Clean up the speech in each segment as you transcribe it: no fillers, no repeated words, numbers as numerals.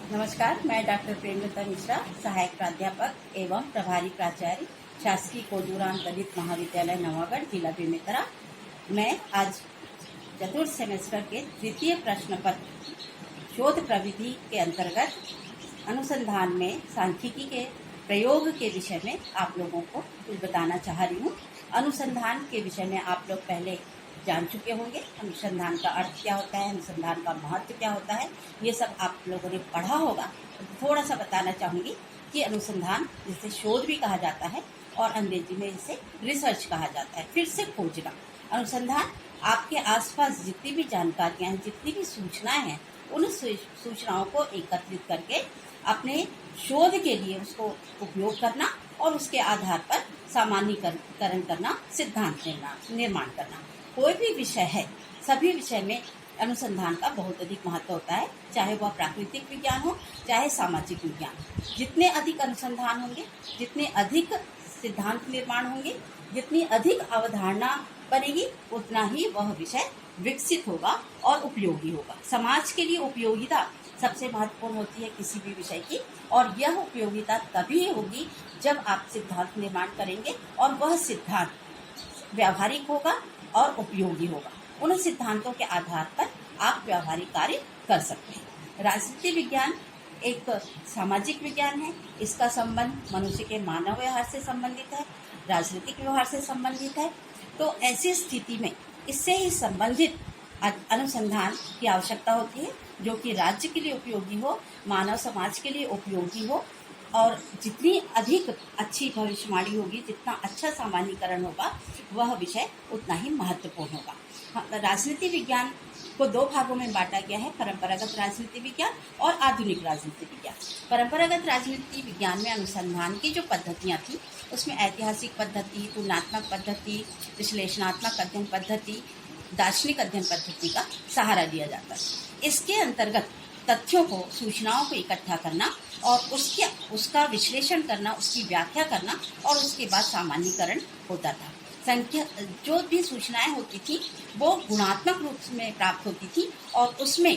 नमस्कार, मैं डॉक्टर प्रेमलता मिश्रा, सहायक प्राध्यापक एवं प्रभारी प्राचार्य, शासकीय कोदूराम दलित महाविद्यालय नवागढ़, जिला बेमेतरा। मैं आज चतुर्थ सेमेस्टर के तृतीय प्रश्न पत्र शोध प्रविधि के अंतर्गत अनुसंधान में सांख्यिकी के प्रयोग के विषय में आप लोगों को कुछ बताना चाह रही हूँ। अनुसंधान के विषय में आप लोग पहले जान चुके होंगे। अनुसंधान का अर्थ क्या होता है, अनुसंधान का महत्व क्या होता है, ये सब आप लोगों ने पढ़ा होगा। थोड़ा सा बताना चाहूँगी कि अनुसंधान जिसे शोध भी कहा जाता है और अंग्रेजी में इसे रिसर्च कहा जाता है, फिर से खोजना। अनुसंधान आपके आसपास जितनी भी जानकारियाँ हैं, जितनी भी सूचनाएं हैं, उन सूचनाओं को एकत्रित करके अपने शोध के लिए उसको उपयोग करना और उसके आधार पर सामान्यीकरण करना, सिद्धांत निर्माण करना। कोई भी विषय है, सभी विषय में अनुसंधान का बहुत अधिक महत्व होता है, चाहे वह प्राकृतिक विज्ञान हो चाहे सामाजिक विज्ञान। जितने अधिक अनुसंधान होंगे, जितने अधिक सिद्धांत निर्माण होंगे, जितनी अधिक अवधारणा बनेगी, उतना ही वह विषय विकसित होगा और उपयोगी होगा। समाज के लिए उपयोगिता सबसे महत्वपूर्ण होती है किसी भी विषय की, और यह उपयोगिता तभी होगी जब आप सिद्धांत निर्माण करेंगे और वह सिद्धांत व्यावहारिक होगा और उपयोगी होगा। उन सिद्धांतों के आधार पर आप व्यावहारिक कार्य कर सकते हैं। राजनीति विज्ञान एक सामाजिक विज्ञान है। इसका संबंध मनुष्य के मानव व्यवहार से संबंधित है, राजनीतिक व्यवहार से संबंधित है। तो ऐसी स्थिति में इससे ही संबंधित अनुसंधान की आवश्यकता होती है, जो कि राज्य के लिए उपयोगी हो, मानव समाज के लिए उपयोगी हो, और जितनी अधिक अच्छी भविष्यवाणी होगी, जितना अच्छा सामान्यीकरण होगा, वह विषय उतना ही महत्वपूर्ण होगा। राजनीति विज्ञान को दो भागों में बांटा गया है, परंपरागत राजनीति विज्ञान और आधुनिक राजनीति विज्ञान। परंपरागत राजनीति विज्ञान में अनुसंधान की जो पद्धतियाँ थी, उसमें ऐतिहासिक पद्धति, तुलनात्मक पद्धति, विश्लेषणात्मक अध्ययन पद्धति, दार्शनिक अध्ययन पद्धति का सहारा लिया जाता है। इसके अंतर्गत तथ्यों को, सूचनाओं को इकट्ठा करना और उसका विश्लेषण करना, उसकी व्याख्या करना, और उसके बाद सामान्यीकरण होता था। जो भी सूचनाएं होती थी वो गुणात्मक रूप में प्राप्त होती थी, और उसमें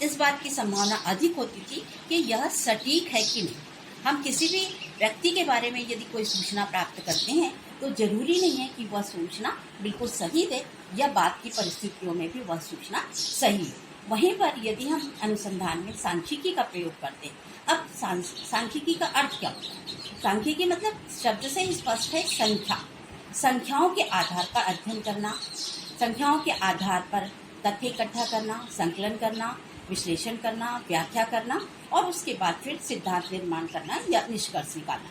इस बात की संभावना अधिक होती थी कि यह सटीक है कि नहीं। हम किसी भी व्यक्ति के बारे में यदि कोई सूचना प्राप्त करते हैं तो जरूरी नहीं है कि वह सूचना बिल्कुल सही दे, या बाद की परिस्थितियों में भी वह सूचना सही है। वहीं पर यदि हम अनुसंधान में सांख्यिकी का प्रयोग करते हैं, अब सांख्यिकी का अर्थ क्या होता है? सांख्यिकी मतलब शब्द से ही स्पष्ट है, संख्याओं के आधार पर अध्ययन करना, संख्याओं के आधार पर तथ्य इकट्ठा करना, संकलन करना, विश्लेषण करना, व्याख्या करना, और उसके बाद फिर सिद्धांत निर्माण करना या निष्कर्ष निकालना।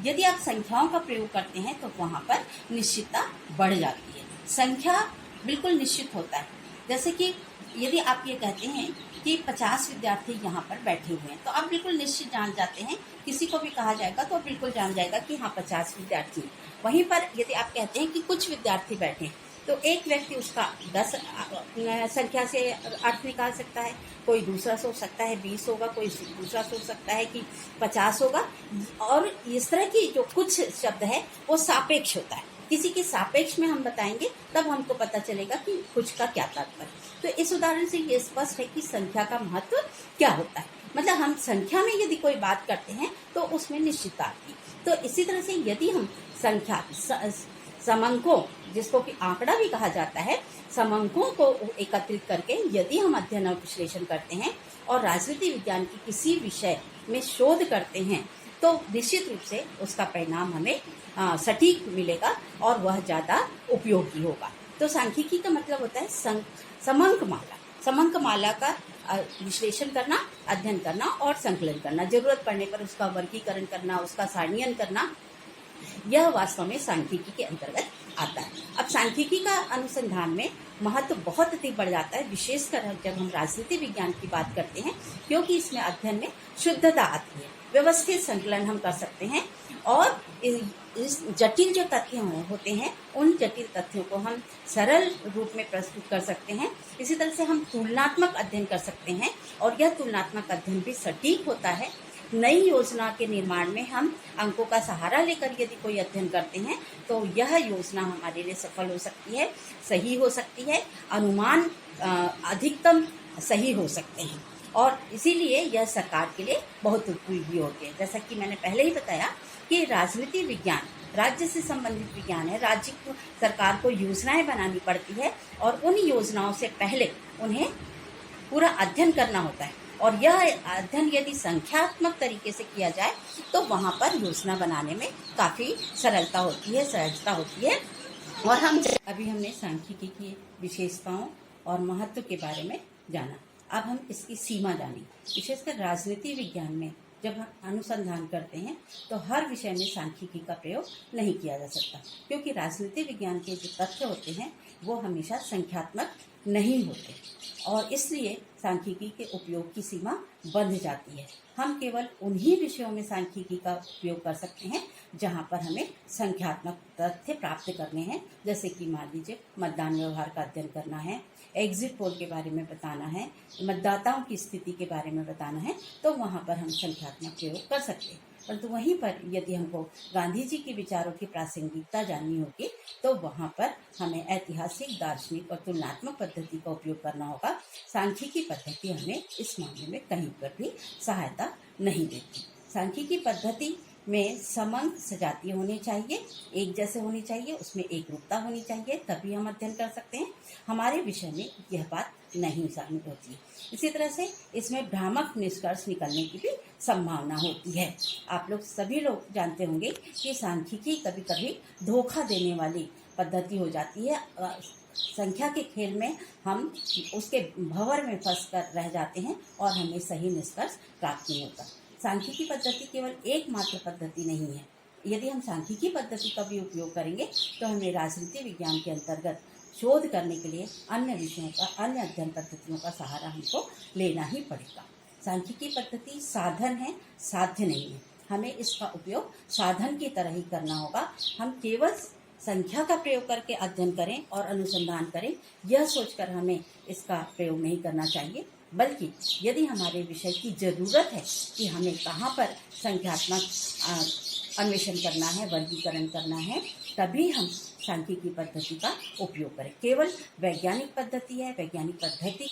यदि आप संख्याओं का प्रयोग करते हैं तो वहाँ पर निश्चितता बढ़ जाती है। संख्या बिल्कुल निश्चित होता है। जैसे कि यदि आप ये कहते हैं कि 50 विद्यार्थी यहाँ पर बैठे हुए हैं, तो आप बिल्कुल निश्चित जान जाते हैं, किसी को भी कहा जाएगा तो बिल्कुल जान जाएगा कि हाँ 50 विद्यार्थी। वहीं पर यदि आप कहते हैं कि कुछ विद्यार्थी बैठे हैं, तो एक व्यक्ति उसका 10 संख्या से अर्थ निकाल सकता है, कोई दूसरा सोच सकता है 20 होगा, कोई दूसरा सोच सकता है कि 50 होगा, और इस तरह की जो कुछ शब्द है वो सापेक्ष होता है। किसी के सापेक्ष में हम बताएंगे तब हमको पता चलेगा कि कुछ का क्या तात्पर्य। तो इस उदाहरण से ये स्पष्ट है कि संख्या का महत्व क्या होता है। मतलब हम संख्या में यदि कोई बात करते हैं तो उसमें निश्चितता आती है। तो इसी तरह से यदि हम संख्या, समंकों, जिसको कि आंकड़ा भी कहा जाता है, समंकों को एकत्रित करके यदि हम अध्ययन और विश्लेषण करते हैं और राजनीति विज्ञान की किसी विषय में शोध करते हैं, तो निश्चित रूप से उसका परिणाम हमें सटीक मिलेगा और वह ज़्यादा उपयोगी होगा। तो सांख्यिकी का मतलब होता है समंक माला का विश्लेषण करना, अध्ययन करना और संकलन करना, जरूरत पड़ने पर उसका वर्गीकरण करना, उसका सारणीयन करना, यह वास्तव में सांख्यिकी के अंतर्गत आता है। अब सांख्यिकी का अनुसंधान में महत्व बहुत अधिक बढ़ जाता है, विशेषकर जब हम राजनीति विज्ञान की बात करते हैं, क्योंकि इसमें अध्ययन में शुद्धता आती है, व्यवस्थित संकलन हम कर सकते हैं, और इस जटिल जो तथ्य होते हैं उन जटिल तथ्यों को हम सरल रूप में प्रस्तुत कर सकते हैं। इसी तरह से हम तुलनात्मक अध्ययन कर सकते हैं, और यह तुलनात्मक अध्ययन भी सटीक होता है। नई योजना के निर्माण में हम अंकों का सहारा लेकर यदि कोई अध्ययन करते हैं तो यह योजना हमारे लिए सफल हो सकती है, सही हो सकती है, अनुमान अधिकतम सही हो सकते हैं। और इसीलिए यह सरकार के लिए बहुत उपयोगी होते हैं। जैसा कि मैंने पहले ही बताया कि राजनीति विज्ञान राज्य से संबंधित विज्ञान है। राज्य को, सरकार को योजनाएं बनानी पड़ती है और उन योजनाओं से पहले उन्हें पूरा अध्ययन करना होता है, और यह अध्ययन यदि संख्यात्मक तरीके से किया जाए तो वहाँ पर योजना बनाने में काफ़ी सरलता होती है, सहजता होती है। और अभी हमने सांख्यिकी की विशेषताओं और महत्व के बारे में जाना। अब हम इसकी सीमा जानें। विशेषकर राजनीति विज्ञान में जब हम अनुसंधान करते हैं तो हर विषय में सांख्यिकी का प्रयोग नहीं किया जा सकता, क्योंकि राजनीति विज्ञान के जो तथ्य होते हैं वो हमेशा संख्यात्मक नहीं होते, और इसलिए सांख्यिकी के उपयोग की सीमा बंध जाती है। हम केवल उन्हीं विषयों में सांख्यिकी का उपयोग कर सकते हैं जहाँ पर हमें संख्यात्मक तथ्य प्राप्त करने हैं, जैसे कि मान लीजिए मतदान व्यवहार का अध्ययन करना है, एग्जिट पोल के बारे में बताना है, मतदाताओं की स्थिति के बारे में बताना है, तो वहाँ पर हम संख्यात्मक प्रयोग कर सकते हैं। परंतु वहीं पर यदि हमको गांधी जी के विचारों की प्रासंगिकता जाननी होगी तो वहाँ पर हमें ऐतिहासिक, दार्शनिक और तुलनात्मक पद्धति का उपयोग करना होगा। सांख्यिकी पद्धति हमें इस मामले में कहीं पर भी सहायता नहीं देती। सांख्यिकी पद्धति में समंक सजातीय होनी चाहिए, एक जैसे होनी चाहिए, उसमें एक रूपता होनी चाहिए, तभी हम अध्ययन कर सकते हैं। हमारे विषय में यह बात नहीं शामिल होती है। इसी तरह से इसमें भ्रामक निष्कर्ष निकलने की भी संभावना होती है। आप लोग सभी लोग जानते होंगे कि सांख्यिकी कभी कभी धोखा देने वाली पद्धति हो जाती है। संख्या के खेल में हम उसके भंवर में फंस कर रह जाते हैं और हमें सही निष्कर्ष प्राप्त नहीं होता। सांख्यिकी पद्धति केवल एकमात्र पद्धति नहीं है। यदि हम सांख्यिकी पद्धति का भी उपयोग करेंगे तो हमें राजनीति विज्ञान के अंतर्गत शोध करने के लिए अन्य विषयों का, अन्य अध्ययन पद्धतियों का सहारा हमको लेना ही पड़ेगा। सांख्यिकी पद्धति साधन है, साध्य नहीं है। हमें इसका उपयोग साधन की तरह ही करना होगा। हम केवल संख्या का प्रयोग करके अध्ययन करें और अनुसंधान करें, यह सोचकर हमें इसका प्रयोग नहीं करना चाहिए, बल्कि यदि हमारे विषय की ज़रूरत है कि हमें कहाँ पर संख्यात्मक अन्वेषण करना है, वर्गीकरण करना है, तभी हम सांख्यिकी पद्धति का उपयोग करें। केवल वैज्ञानिक पद्धति है, वैज्ञानिक पद्धति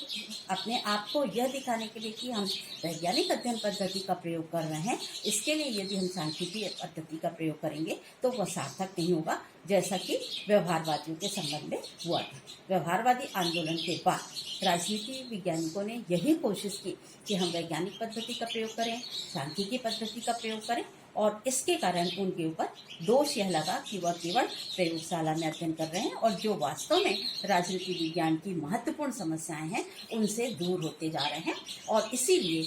अपने आप को यह दिखाने के लिए कि हम वैज्ञानिक अध्ययन पद्धति का प्रयोग कर रहे हैं, इसके लिए यदि हम सांख्यिकी पद्धति का प्रयोग करेंगे तो वह सार्थक नहीं होगा, जैसा कि व्यवहारवादियों के संबंध में हुआ था। व्यवहारवादी आंदोलन के बाद राजनीति वैज्ञानिकों ने यही कोशिश की कि हम वैज्ञानिक पद्धति का प्रयोग करें, सांख्यिकी पद्धति का प्रयोग करें, और इसके कारण उनके ऊपर दोष यह लगा कि वह केवल प्रयोगशाला में अध्ययन कर रहे हैं और जो वास्तव में राजनीति विज्ञान की महत्वपूर्ण समस्याएं हैं उनसे दूर होते जा रहे हैं, और इसीलिए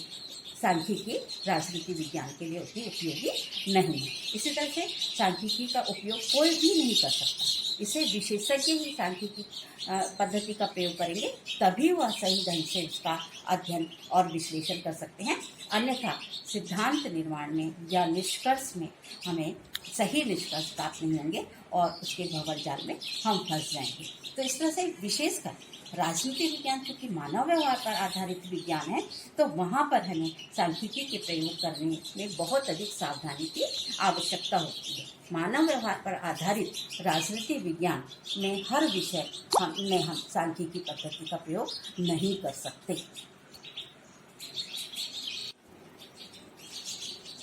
सांख्यिकी राजनीति विज्ञान के लिए उतनी उपयोगी नहीं है। इसी तरह से सांख्यिकी का उपयोग कोई भी नहीं कर सकता। इसे विशेषज्ञ ही सांख्यिकी पद्धति का प्रयोग करेंगे, तभी वह सही ढंग से उसका अध्ययन और विश्लेषण कर सकते हैं। अन्यथा सिद्धांत निर्माण में या निष्कर्ष में हमें सही निष्कर्ष प्राप्त नहीं होंगे और उसके भंवर जाल में हम फंस जाएंगे। तो इस तरह से विशेषकर राजनीति विज्ञान चूँकि मानव व्यवहार पर आधारित विज्ञान है, तो वहाँ पर हमें सांख्यिकी के प्रयोग करने में बहुत अधिक सावधानी की आवश्यकता होती है। मानव व्यवहार पर आधारित राजनीति विज्ञान में हर विषय हम सांख्यिकी पद्धति का प्रयोग नहीं कर सकते।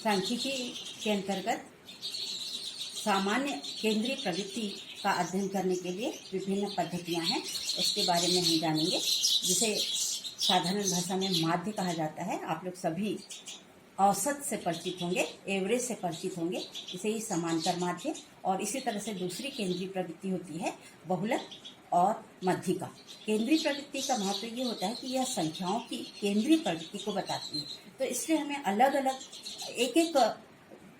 सांख्यिकी के अंतर्गत सामान्य केंद्रीय प्रवृत्ति का अध्ययन करने के लिए विभिन्न पद्धतियां हैं, उसके बारे में हम जानेंगे, जिसे साधारण भाषा में माध्य कहा जाता है। आप लोग सभी औसत से परिचित होंगे, एवरेज से परिचित होंगे, इसे ही समांतर माध्य। और इसी तरह से दूसरी केंद्रीय प्रवृत्ति होती है बहुलक और मध्यिका। केंद्रीय प्रवृत्ति का महत्व ये होता है कि यह संख्याओं की केंद्रीय प्रवृत्ति को बताती है, तो इसलिए हमें अलग अलग एक एक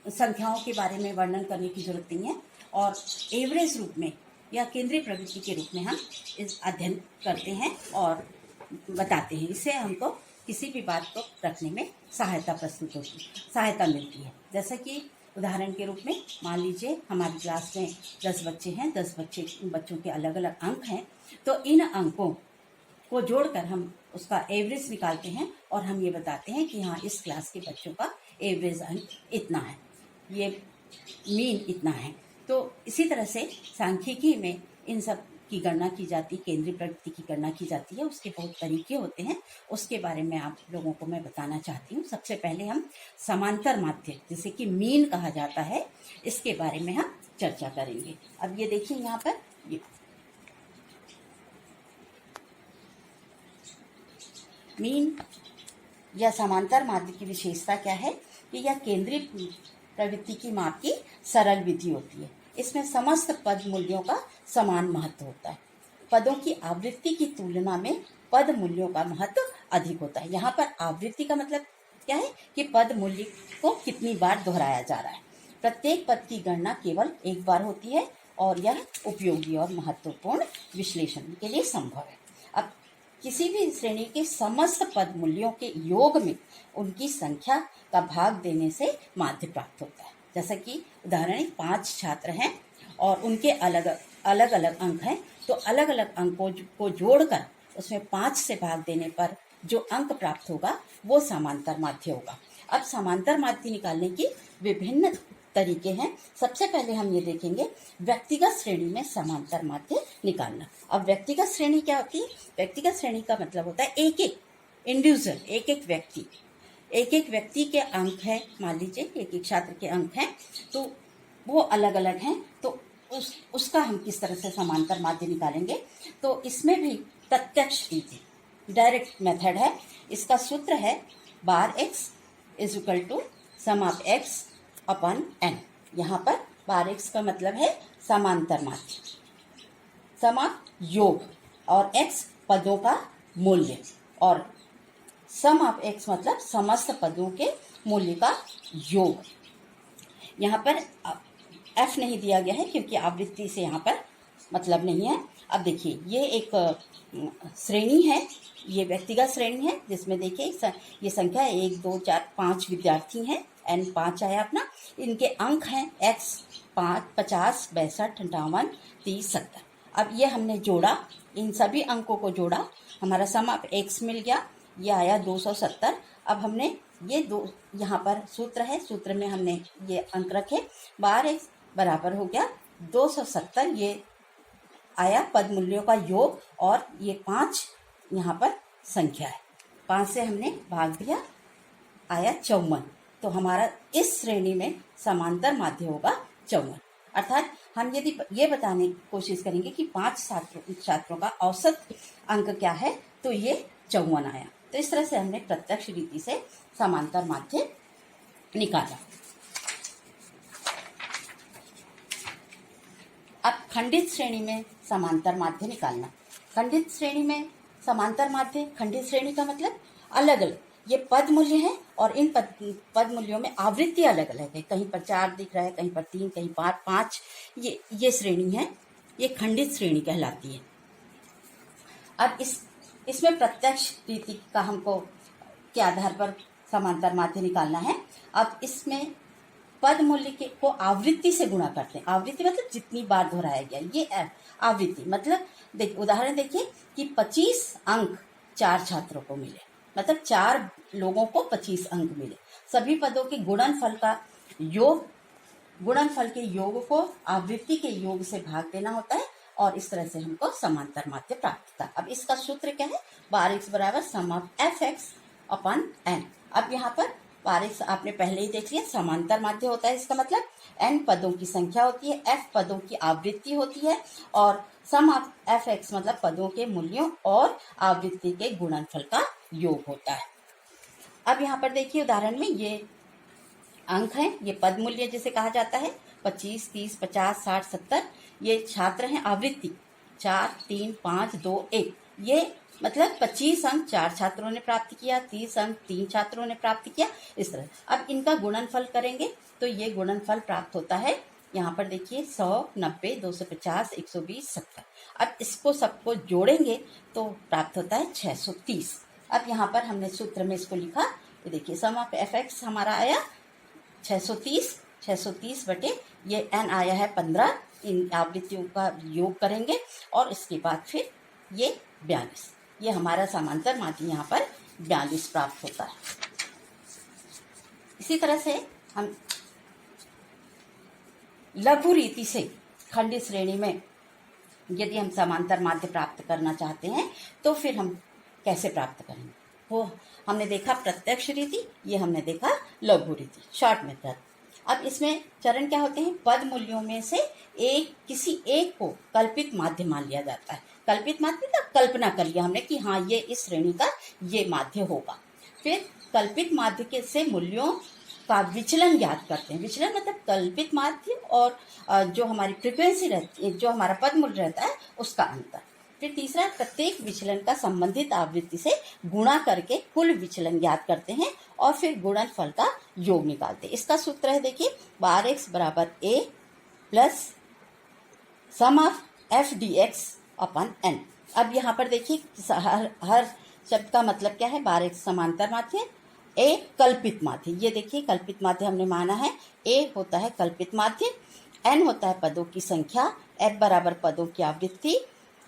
संख्याओं के बारे में वर्णन करने की जरूरत नहीं है, और एवरेज रूप में या केंद्रीय प्रवृत्ति के रूप में हम इस अध्ययन करते हैं और बताते हैं। इससे हमको किसी भी बात को रखने में सहायता मिलती है। जैसा कि उदाहरण के रूप में मान लीजिए हमारी क्लास में 10 बच्चे हैं, 10 बच्चों के अलग अलग अंक हैं, तो इन अंकों को जोड़कर हम उसका एवरेज निकालते हैं और हम ये बताते हैं कि हाँ, इस क्लास के बच्चों का एवरेज अंक इतना है, ये मीन इतना है। तो इसी तरह से सांख्यिकी में इन सब की गणना की जाती है, केंद्रीय प्रवृत्ति की गणना की जाती है, उसके बहुत तरीके होते हैं। उसके बारे में आप लोगों को मैं बताना चाहती हूँ। सबसे पहले हम समांतर माध्य, जिसे कि मीन कहा जाता है, इसके बारे में हम चर्चा करेंगे। अब ये देखिए यहाँ पर ये मीन या समांतर माध्य की विशेषता क्या है कि यह केंद्रीय प्रवृत्ति की माप की सरल विधि होती है। इसमें समस्त पद मूल्यों का समान महत्व होता है। पदों की आवृत्ति की तुलना में पद मूल्यों का महत्व अधिक होता है। यहाँ पर आवृत्ति का मतलब क्या है कि पद मूल्य को कितनी बार दोहराया जा रहा है। प्रत्येक पद की गणना केवल एक बार होती है और यह उपयोगी और महत्वपूर्ण विश्लेषण के लिए संभव है। अब किसी भी श्रेणी के समस्त पद मूल्यों के योग में उनकी संख्या का भाग देने से माध्य प्राप्त होता है। जैसा कि उदाहरण 5 छात्र हैं और उनके अलग अलग अंक हैं, तो अलग अलग अंकों को जोड़कर उसमें 5 से भाग देने पर जो अंक प्राप्त होगा वो समांतर माध्य होगा। अब समांतर माध्य निकालने की विभिन्न तरीके हैं। सबसे पहले हम ये देखेंगे व्यक्तिगत श्रेणी में समांतर माध्य निकालना। अब व्यक्तिगत श्रेणी क्या होती है? व्यक्तिगत श्रेणी का मतलब होता है एक एक इंडिविजुअल, एक एक व्यक्ति के अंक है। मान लीजिए एक एक छात्र के अंक हैं, तो वो अलग अलग हैं, तो उसका हम किस तरह से समांतर माध्य निकालेंगे? तो इसमें भी प्रत्यक्ष रीति, डायरेक्ट मेथड है। इसका सूत्र है bar x is equal to sum of x upon n. यहाँ पर बार एक्स का मतलब है समांतर माध्य, सम ऑफ योग, और एक्स पदों का मूल्य, और सम ऑफ एक्स मतलब समस्त पदों के मूल्य का योग। यहाँ पर एफ नहीं दिया गया है क्योंकि आवृत्ति से यहाँ पर मतलब नहीं है। अब देखिए ये एक श्रेणी है, ये व्यक्तिगत श्रेणी है जिसमें देखिए ये संख्या 1 2 4 5 विद्यार्थी हैं, एन 5 आया अपना। इनके अंक हैं एक्स 5 50 62 58 30 70। अब ये हमने जोड़ा, इन सभी अंकों को जोड़ा, हमारा सम ऑफ एक्स मिल गया, ये आया 270। अब हमने ये दो, यहाँ पर सूत्र है, सूत्र में हमने ये अंक रखे, बार एक्स बराबर हो गया 270, ये आया पद मूल्यों का योग, और ये 5 यहाँ पर संख्या है, 5 से हमने भाग दिया, आया 54। तो हमारा इस श्रेणी में समांतर माध्य होगा 54। अर्थात हम यदि ये बताने की कोशिश करेंगे कि 5 छात्रों का औसत अंक क्या है, तो ये 54 आया। तो इस तरह से हमने प्रत्यक्ष रीति से समांतर माध्य निकाला। अब खंडित श्रेणी में समांतर माध्य निकालना। खंडित श्रेणी में समांतर माध्य, खंडित श्रेणी का मतलब अलग अलग ये पद मूल्य हैं, और इन पद मूल्यों में आवृत्ति अलग अलग है। कहीं पर 4 दिख रहा है, कहीं पर 3, कहीं 5। ये श्रेणी है, ये खंडित श्रेणी कहलाती है। अब इसमें प्रत्यक्ष रीति का हमको के आधार पर समांतर माध्य निकालना है। अब इसमें पद मूल्य को आवृत्ति से गुणा करते हैं। आवृत्ति मतलब जितनी बार दोहराया गया, ये आवृत्ति मतलब उदाहरण देखिए कि 25 अंक 4 छात्रों को मिले, मतलब 4 लोगों को 25 अंक मिले। सभी पदों के गुणनफल का योग, गुणनफल के योग को आवृत्ति के योग से भाग देना होता है, और इस तरह से हमको समांतर माध्य प्राप्त होता है। अब इसका सूत्र क्या है? बार एक्स बराबर sum of f x upon n. अब यहाँ पर बार एक्स आपने पहले ही देख लिया, समांतर माध्य होता है, इसका मतलब एन पदों की संख्या होती है, एफ पदों की आवृत्ति होती है, और सम ऑफ एफ एक्स मतलब पदों के मूल्यों और आवृत्ति के गुणनफल का योग होता है। अब यहाँ पर देखिए उदाहरण में ये अंक हैं, ये पद मूल्य जिसे कहा जाता है, 25 30 50 60 70। ये छात्र हैं, आवृत्ति 4 3 5 2 1। ये मतलब 25 अंक 4 छात्रों ने प्राप्त किया, 30 अंक 3 छात्रों ने प्राप्त किया, इस तरह। अब इनका गुणनफल करेंगे तो ये गुणनफल प्राप्त होता है, यहाँ पर देखिए 100 90 250 120 70। अब इसको सबको जोड़ेंगे तो प्राप्त होता है 630। अब यहाँ पर हमने सूत्र में इसको लिखा, तो देखिए सम ऑफ एफ एक्स हमारा आया 630 बटे ये एन आया है 15। इन आवृत्तियों का योग करेंगे और इसके बाद फिर ये 42। ये हमारा समांतर माध्य यहाँ पर 42 प्राप्त होता है। इसी तरह से हम लघु रीति से खंडित श्रेणी में यदि हम समांतर माध्य प्राप्त करना चाहते हैं तो फिर हम कैसे प्राप्त करेंगे? वो हमने देखा प्रत्यक्ष रीति, ये हमने देखा लघु रीति, शॉर्ट मेथड। अब इसमें चरण क्या होते हैं? पद मूल्यों में से किसी एक को कल्पित माध्य मान लिया जाता है। कल्पित माध्य मतलब कल्पना कर लिया हमने कि हाँ ये इस श्रेणी का ये माध्य होगा। फिर कल्पित माध्य के से मूल्यों का विचलन ज्ञात करते हैं। विचलन मतलब कल्पित माध्य और जो हमारी फ्रीक्वेंसी रहती है, जो हमारा पद मूल्य रहता है, उसका अंतर। फिर तीसरा, प्रत्येक विचलन का संबंधित आवृत्ति से गुणा करके कुल विचलन ज्ञात करते हैं और फिर गुणनफल का योग निकालते हैं। इसका सूत्र है, देखिए, बार एक्स बराबर a plus sum of f d x upon n. अब यहाँ पर देखिए हर शब्द का मतलब क्या है? बार एक्स समांतर माध्य, ए कल्पित माध्य। ये देखिए कल्पित माध्य हमने माना है, ए होता है कल्पित माध्य, एन होता है पदों की संख्या, एफ बराबर पदों की आवृत्ति,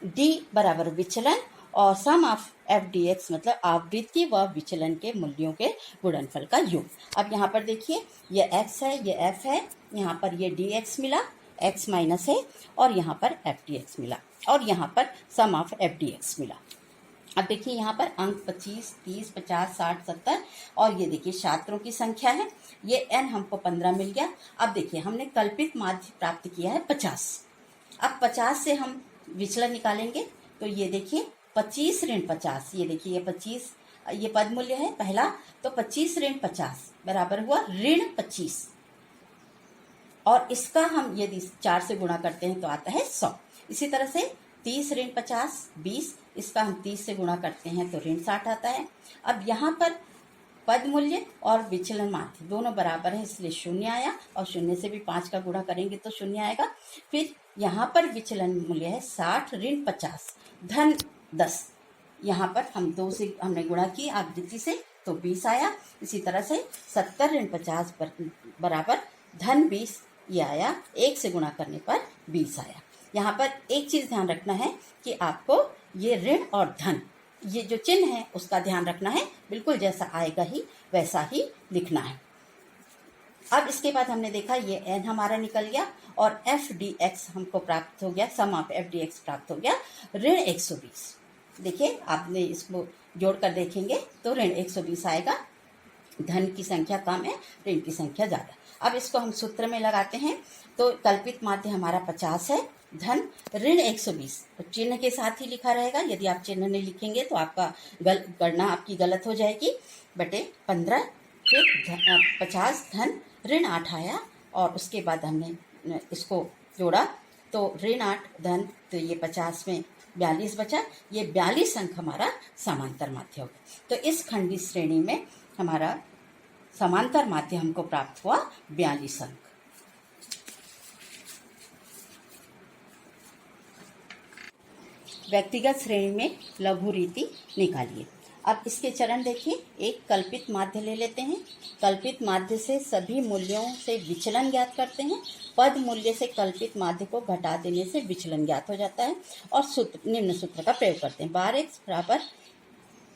डी बराबर विचलन और सम ऑफ एफ डी एक्स मतलब आवृत्ति व विचलन के मूल्यों के गुणनफल का योग। अब यहाँ पर देखिए ये एक्स है, ये एफ है, यहाँ पर ये डी एक्स मिला, एक्स माइनस है, और यहाँ पर एफ डी एक्स मिला, और यहाँ पर सम ऑफ एफ डी एक्स मिला। अब देखिए यहाँ पर अंक 25, 30, 50, 60, 70 और ये देखिए छात्रों की संख्या है, ये एन हमको 15 मिल गया। अब देखिए हमने कल्पित माध्य प्राप्त किया है 50। अब 50 से हम विचलन निकालेंगे तो ये देखिए 25 ऋण 50, ये देखिए ये 25 ये पद मूल्य है पहला, तो 25 ऋण 50 बराबर हुआ ऋण 25, और इसका हम यदि 4 से गुणा करते हैं तो आता है 100। इसी तरह से 30 ऋण 50 20, इसका हम 30 से गुणा करते हैं तो ऋण 60 आता है। अब यहाँ पर पद मूल्य और विचलन माध्य दोनों बराबर है, इसलिए 0 आया, और 0 से भी 5 का गुणा करेंगे तो 0 आएगा। फिर यहाँ पर विचलन मूल्य है 60 ऋण 50 धन 10, यहाँ पर हम 2 से हमने गुणा की आवृत्ति से तो 20 आया। इसी तरह से 70 ऋण 50 बराबर धन 20, ये आया, 1 से गुणा करने पर 20 आया। यहाँ पर एक चीज ध्यान रखना है कि आपको ये ऋण और धन, ये जो चिन्ह है उसका ध्यान रखना है, बिल्कुल जैसा आएगा ही वैसा ही लिखना है। अब इसके बाद हमने देखा ये n हमारा निकल गया और एफ डी एक्स हमको प्राप्त हो गया, सम ऑफ एफ डी एक्स प्राप्त हो गया ऋण 120। देखिए आपने इसको जोड़कर देखेंगे तो ऋण 120 आएगा, धन की संख्या कम है, ऋण की संख्या ज्यादा। अब इसको हम सूत्र में लगाते हैं तो कल्पित माध्य हमारा 50 है, धन ऋण 120, तो चिन्ह के साथ ही लिखा रहेगा। यदि आप चिन्ह नहीं लिखेंगे तो आपका गणना आपकी गलत हो जाएगी, बटे 15, फिर 50 धन ऋण 8 आया, और उसके बाद हमने इसको जोड़ा तो ऋण 8 धन, तो ये 50 में 42 बचा, ये 42 अंक हमारा समांतर माध्य हो गया। तो इस खंडी श्रेणी में हमारा समांतर माध्य हमको प्राप्त हुआ 42 अंक। व्यक्तिगत श्रेणी में लघु रीति निकालिए। अब इसके चरण देखिए, एक कल्पित माध्य ले लेते हैं, कल्पित माध्य से सभी मूल्यों से विचलन ज्ञात करते हैं, पद मूल्य से कल्पित माध्य को घटा देने से विचलन ज्ञात हो जाता है, और सूत्र निम्न सूत्र का प्रयोग करते हैं, बार एक्स बराबर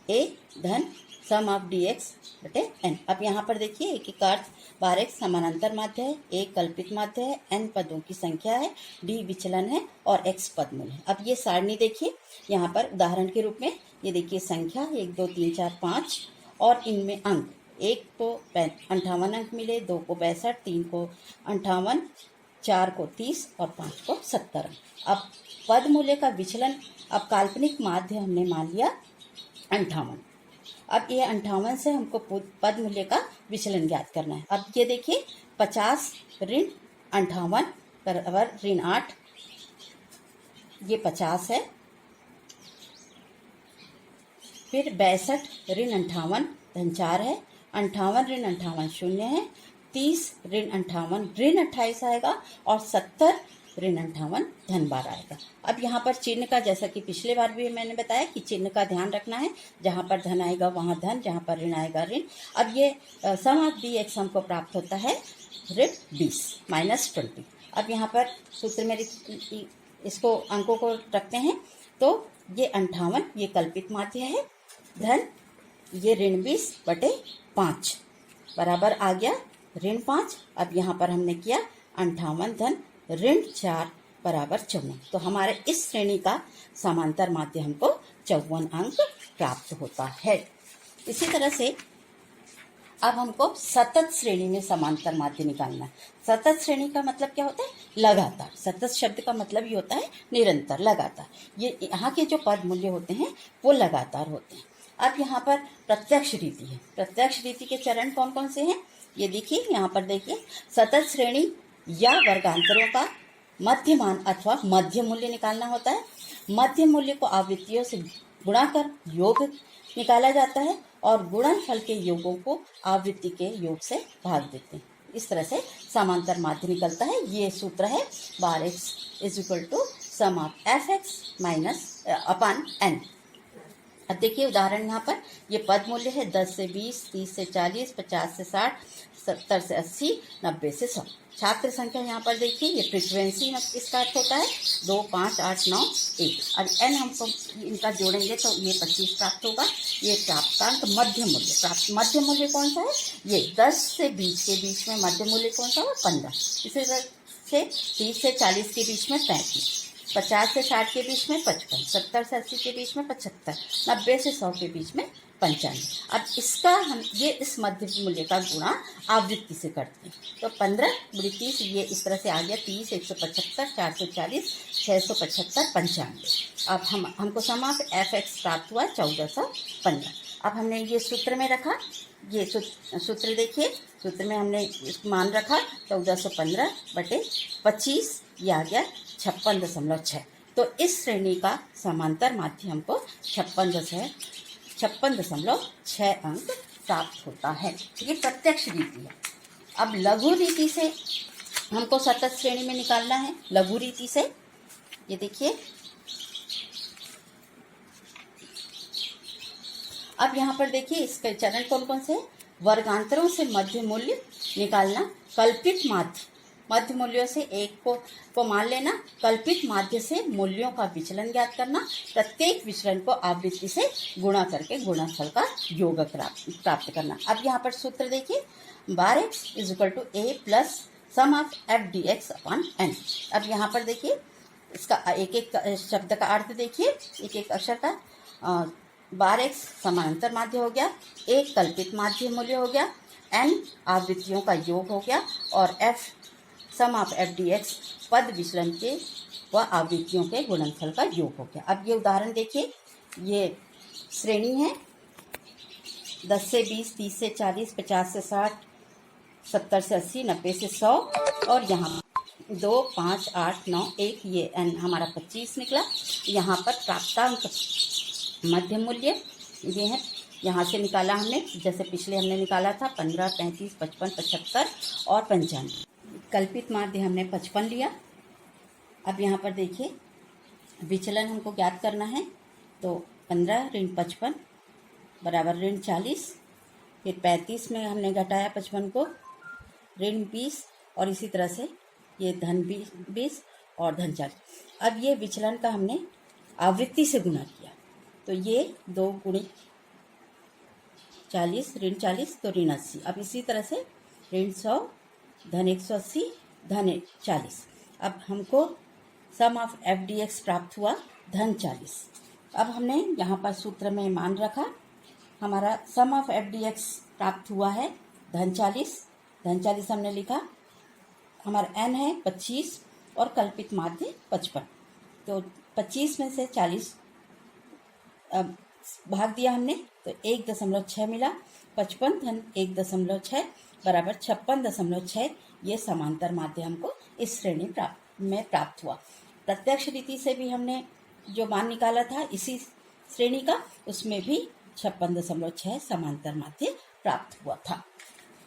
ए धन सम ऑफ डी एक्स बटे एन। अब यहाँ पर देखिए एक एक अर्थ, बार एक्स समानांतर माध्य है, ए कल्पित माध्य है, एन पदों की संख्या है, डी विचलन है और एक्स पद मूल्य है। अब ये सारणी देखिए, यहाँ पर उदाहरण के रूप में ये देखिए संख्या 1 2 3 4 5 और इनमें अंक, 1 को 58 अंक मिले, 2 को 62, 3 को 58, 4 को 30 और 5 को 70 अंक। अब पद मूल्य का विचलन, अब काल्पनिक माध्य हमने मान लिया 58, अब ये 58 से हमको पद मूल्य का विचलन ज्ञात करना है। अब ये देखिए 50 ऋण 58 बराबर ऋण 8, ये 50 है, फिर 62 ऋण 58 धन 4 है, 58 ऋण 58 0 है, 30 ऋण 58 ऋण 28 आएगा, और 70 ऋण 58 धन 12 आएगा। अब यहाँ पर चिन्ह का, जैसा कि पिछले बार भी मैंने बताया कि चिन्ह का ध्यान रखना है, जहाँ पर धन आएगा वहाँ धन, जहाँ पर ऋण आएगा ऋण। अब ये सम ऑफ डी एक्स हमको प्राप्त होता है ऋण 20 माइनस 20। अब यहाँ पर सूत्र में इसको अंकों को रखते हैं तो ये 58 ये कल्पित माध्य है, धन ये ऋण 20 बटे 5 बराबर आ गया ऋण 5। अब यहाँ पर हमने किया 58 धन ऋण 4 बराबर 54। तो हमारे इस श्रेणी का समांतर माध्य हमको 54 अंक प्राप्त होता है। इसी तरह से अब हमको सतत श्रेणी में समांतर माध्य निकालना है। सतत श्रेणी का मतलब क्या होता है? लगातार। सतत शब्द का मतलब ही होता है निरंतर, लगातार। ये यहाँ के जो पद मूल्य होते हैं वो लगातार होते हैं। अब यहाँ पर प्रत्यक्ष रीति है। प्रत्यक्ष रीति के चरण कौन कौन से हैं ये देखिए। यहाँ पर देखिए, सतत श्रेणी या वर्गांतरों का मध्य मान अथवा मध्य मूल्य निकालना होता है। मध्य मूल्य को आवृत्तियों से गुणा कर योग निकाला जाता है और गुणनफल के योगों को आवृत्ति के योग से भाग देते हैं। इस तरह से समांतर माध्य निकलता है। ये सूत्र है bar x is equal to sum of f x minus upon n. अब देखिए उदाहरण यहाँ पर, ये पद मूल्य है 10 से 20, 30 से 40, 50 से 60, 70 से 80, 90 से 100। छात्र संख्या यहाँ पर देखिए, ये फ्रीक्वेंसी इसका अर्थ होता है 2, 5, 8, 9, 1। और एन हमको इनका जोड़ेंगे तो ये 25 प्राप्त होगा। ये प्राप्तांक मध्य मूल्य। प्राप्त मध्य मूल्य कौन सा है? ये 10 से 20 के बीच में मध्य मूल्य कौन सा है? 15। इसी तरह से 30 से 40 के बीच में 35, 50 से 60 के बीच में 55, 70 से 80 के बीच में 75, 90 से 100 के बीच में 95। अब इसका हम ये इस मध्य मूल्य का गुणा आवृत्ति से करते हैं तो 15 × 30 ये इस तरह से आ गया 30, 175, 440, 675, 95। अब हमको सम ऑफ एफ एक्स प्राप्त हुआ 1415। अब हमने ये सूत्र में रखा, ये सूत्र देखिए, सूत्र में हमने मान रखा 1415/25, ये आ गया 56.6। तो इस श्रेणी का समांतर माध्य हमको 56.6 अंक प्राप्त होता है। ये प्रत्यक्ष रीति है। अब लघु रीति से हमको सतत श्रेणी में निकालना है। लघु रीति से ये देखिए, अब यहाँ पर देखिए इसके चरण कौन कौन से हैं? वर्गांतरों से मध्य मूल्य निकालना, कल्पित मध्य मूल्यों से एक को मान लेना, कल्पित माध्य से मूल्यों का विचलन ज्ञात करना, प्रत्येक विचलन को आवृत्ति से गुणा करके गुणनफल का योग प्राप्त करना। अब यहाँ पर सूत्र देखिए, bar x is equal to a plus sum of f d x upon n. अब यहाँ पर देखिए इसका एक एक शब्द का अर्थ देखिए, एक एक अक्षर का। बार एक्स समांतर माध्य हो गया, एक कल्पित माध्य मूल्य हो गया, एन आवृत्तियों का योग हो गया और f sum of f d x पद विचलन के व आवृत्तियों के गुणनफल का योग हो गया। अब ये उदाहरण देखिए, ये श्रेणी है 10 से 20, 30 से 40, 50 से 60, 70 से 80, 90 से 100 और यहाँ 2, 5, 8, 9, 1 ये एन हमारा 25 निकला। यहाँ पर प्राप्तांक मध्य मूल्य ये है, यहाँ से निकाला हमने, जैसे पिछले हमने निकाला था 15, 35, 55, 75 और 95। कल्पित माध्य हमने 55 लिया। अब यहाँ पर देखिए विचलन हमको ज्ञात करना है, तो 15 ऋण 55 बराबर ऋण 40, फिर 35 में हमने घटाया 55 को ऋण 20 और इसी तरह से ये धन 20 और धन 40। अब ये विचलन का हमने आवृत्ति से गुणा किया तो ये 2 × 40 ऋण 40 तो ऋण 80। अब इसी तरह से ऋण 100 धन 180 धन 40। अब हमको सम ऑफ एफ डी एक्स प्राप्त हुआ धन 40। अब हमने यहाँ पर सूत्र में मान रखा, हमारा सम ऑफ एफ डी एक्स प्राप्त हुआ है धन 40। धन 40 हमने लिखा, हमारा एन है 25 और कल्पित माध्य 55। तो 25 में से 40 भाग दिया हमने तो 1.6 मिला। 55 धन 1.6 बराबर 56.6। ये समांतर माध्य हमको इस श्रेणी में प्राप्त हुआ। प्रत्यक्ष रीति से भी हमने जो मान निकाला था इसी श्रेणी का, उसमें भी 56.6 समांतर माध्य प्राप्त हुआ था।